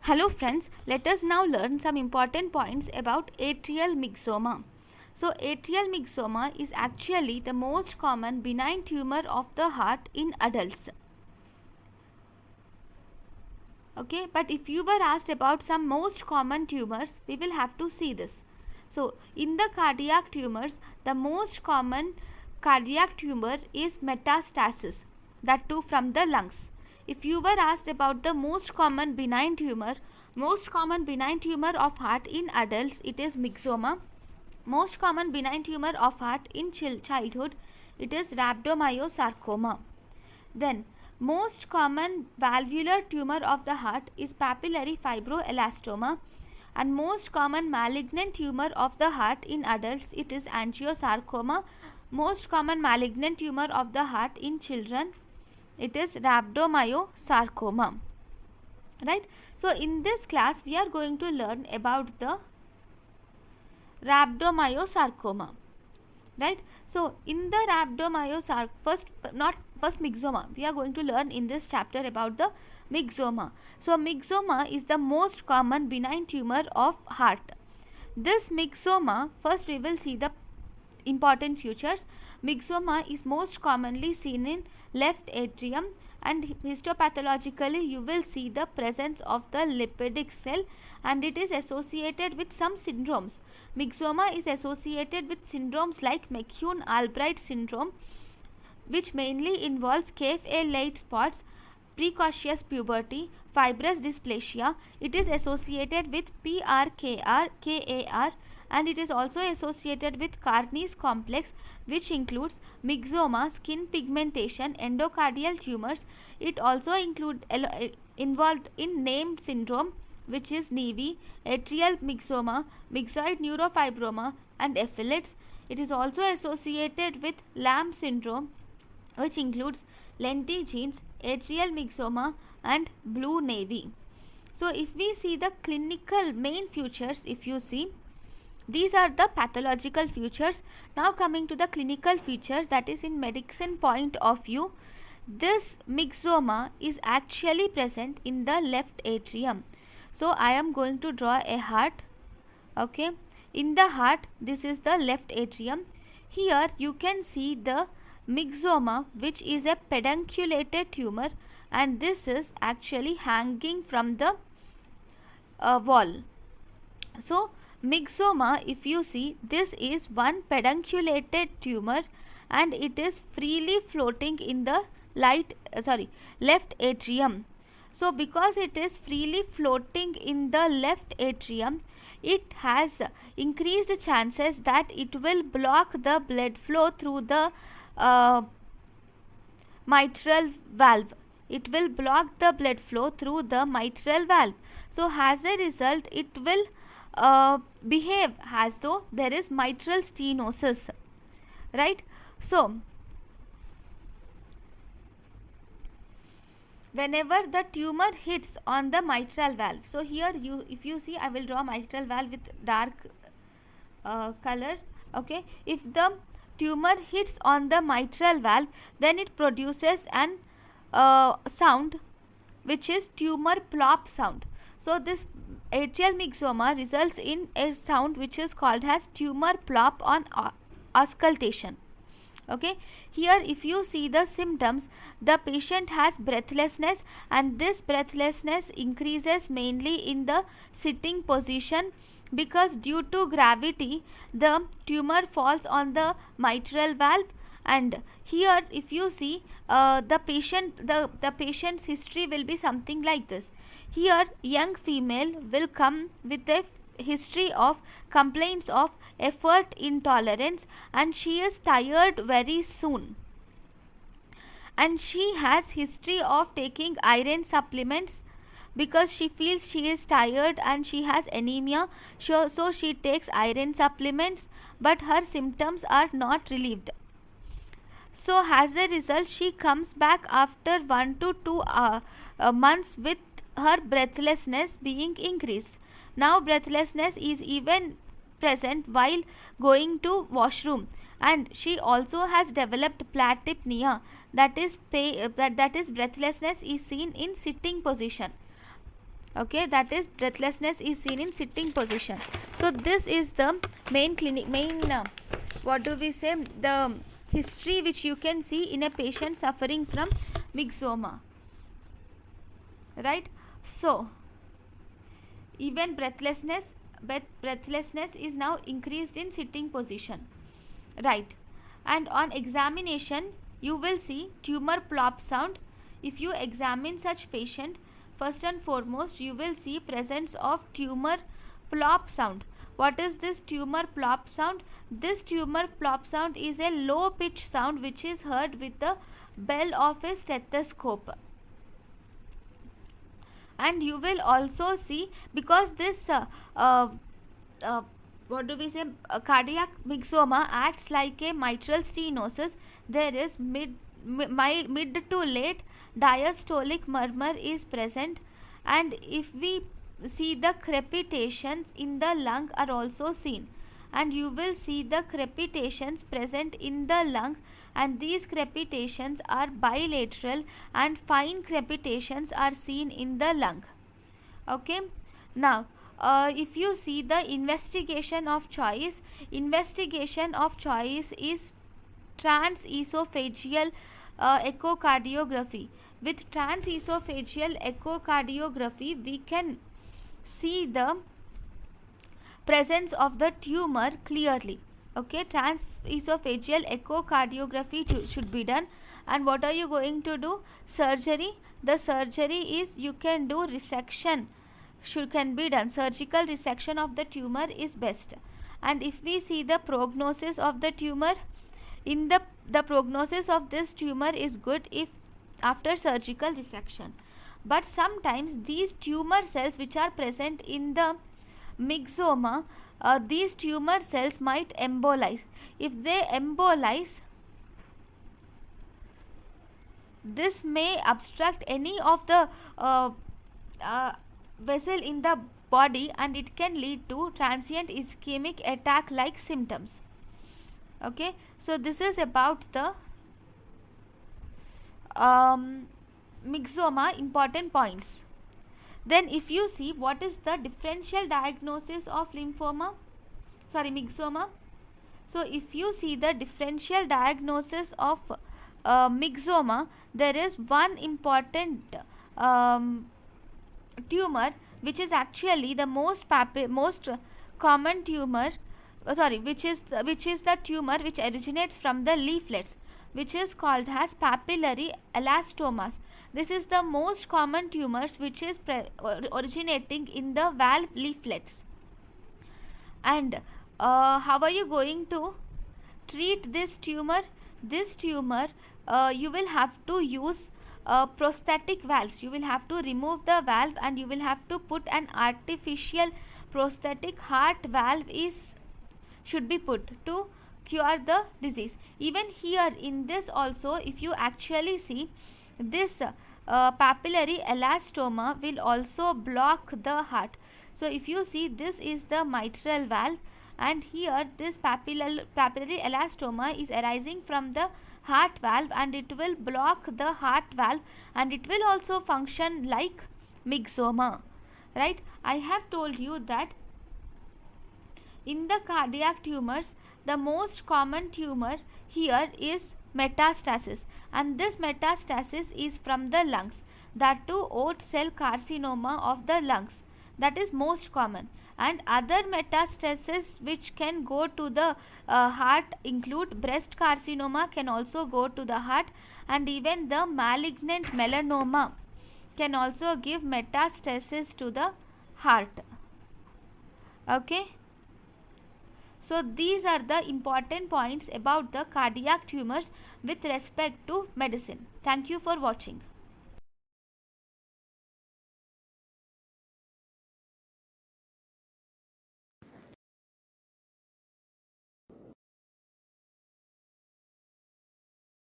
Hello friends, let us now learn some important points about atrial myxoma. So atrial myxoma is actually the most common benign tumor of the heart in adults. Okay, but if you were asked about some most common tumors, we will have to see this. So in the cardiac tumors, the most common cardiac tumor is metastasis, that too from the lungs. If you were asked about the most common benign tumor of heart in adults, it is myxoma. Most common benign tumor of heart in childhood, it is rhabdomyosarcoma. Then most common valvular tumor of the heart is papillary fibroelastoma, and most common malignant tumor of the heart in adults, it is angiosarcoma. Most common malignant tumor of the heart in children, it is rhabdomyosarcoma. Right. So in this class we are going to learn about the rhabdomyosarcoma. Right. So in the rhabdomyosarcoma, first myxoma, we are going to learn in this chapter about the myxoma. So myxoma is the most common benign tumor of heart. This myxoma, first we will see the important features. Myxoma is most commonly seen in left atrium, and histopathologically you will see the presence of the lipidic cell, and it is associated with some syndromes. Myxoma is associated with syndromes like McCune-Albright syndrome, which mainly involves KFA-late spots, precocious puberty, fibrous dysplasia. It is associated with PRKR, KAR, and it is also associated with Carney's complex, which includes myxoma, skin pigmentation, endocardial tumors. It also involved in named syndrome, which is NEVI, atrial myxoma, myxoid neurofibroma, and epilepsy. It is also associated with Lamb syndrome, which includes lentigenes, atrial myxoma, and blue navy. So if we see the clinical main features, if you see, these are the pathological features. Now coming to the clinical features, that is in medicine point of view, this myxoma is actually present in the left atrium. So I am going to draw a heart. Okay, in the heart, this is the left atrium. Here you can see the myxoma, which is a pedunculated tumor, and this is actually hanging from the wall. So myxoma, if you see, this is one pedunculated tumor, and it is freely floating in the left atrium. So because it is freely floating in the left atrium, it has increased chances that it will block the blood flow through the mitral valve. It will block the blood flow through the mitral valve. So as a result, it will behave as though there is mitral stenosis. Right. So whenever the tumor hits on the mitral valve, so here if you see, I will draw mitral valve with dark color. Okay, if the tumor hits on the mitral valve, then it produces an sound which is tumor plop sound. So this atrial myxoma results in a sound which is called as tumor plop on auscultation. Okay, here if you see the symptoms, the patient has breathlessness, and this breathlessness increases mainly in the sitting position, because due to gravity the tumor falls on the mitral valve. And here if you see, the patient's history will be something like this. Here young female will come with a history of complaints of effort intolerance, and she is tired very soon, and she has history of taking iron supplements because she feels she is tired and she has anemia. So she takes iron supplements, but her symptoms are not relieved. So as a result, she comes back after 1 to 2 months with her breathlessness being increased. Now breathlessness is even present while going to washroom, and she also has developed platypnea, that is breathlessness is seen in sitting position. Okay, that is breathlessness is seen in sitting position. So this is the main what do we say, the history which you can see in a patient suffering from myxoma, right? So even breathlessness is now increased in sitting position, right? And on examination you will see tumor plop sound. If you examine such patient, first and foremost you will see presence of tumor plop sound. What is this tumor plop sound? This tumor plop sound is a low pitch sound which is heard with the bell of a stethoscope. And you will also see, because this what do we say, cardiac myxoma acts like a mitral stenosis, there is mid to late diastolic murmur is present. And if we see, the crepitations in the lung are also seen, and you will see the crepitations present in the lung, and these crepitations are bilateral and fine crepitations are seen in the lung. Okay, now if you see the investigation of choice is transesophageal echocardiography. With transesophageal echocardiography we can see the presence of the tumor clearly. Okay, transesophageal echocardiography should be done. And what are you going to do? Surgery. The surgery is, you can do resection, can be done. Surgical resection of the tumor is best. And if we see the prognosis of the tumor, in the prognosis of this tumor is good if after surgical resection. But sometimes these tumor cells which are present in the myxoma, these tumor cells might embolize. If they embolize, this may obstruct any of the vessel in the body, and it can lead to transient ischemic attack like symptoms. Okay, so this is about the myxoma important points. Then if you see, what is the differential diagnosis of myxoma? So if you see the differential diagnosis of myxoma, there is one important tumor which is actually the most common tumor, which is the tumor which originates from the leaflets, which is called as papillary elastomas. This is the most common tumors which is originating in the valve leaflets. And how are you going to treat this tumor? This tumor, you will have to use prosthetic valves. You will have to remove the valve and you will have to put an artificial prosthetic heart valve should be put to cure the disease. Even here in this also, if you actually see, this papillary elastoma will also block the heart. So if you see, this is the mitral valve, and here this papillary elastoma is arising from the heart valve, and it will block the heart valve, and it will also function like myxoma, right? I have told you that in the cardiac tumors, the most common tumor here is metastasis, and this metastasis is from the lungs, that too oat cell carcinoma of the lungs, that is most common. And other metastasis which can go to the heart include breast carcinoma, can also go to the heart, and even the malignant melanoma can also give metastasis to the heart. Okay, so these are the important points about the cardiac tumors with respect to medicine. Thank you for watching.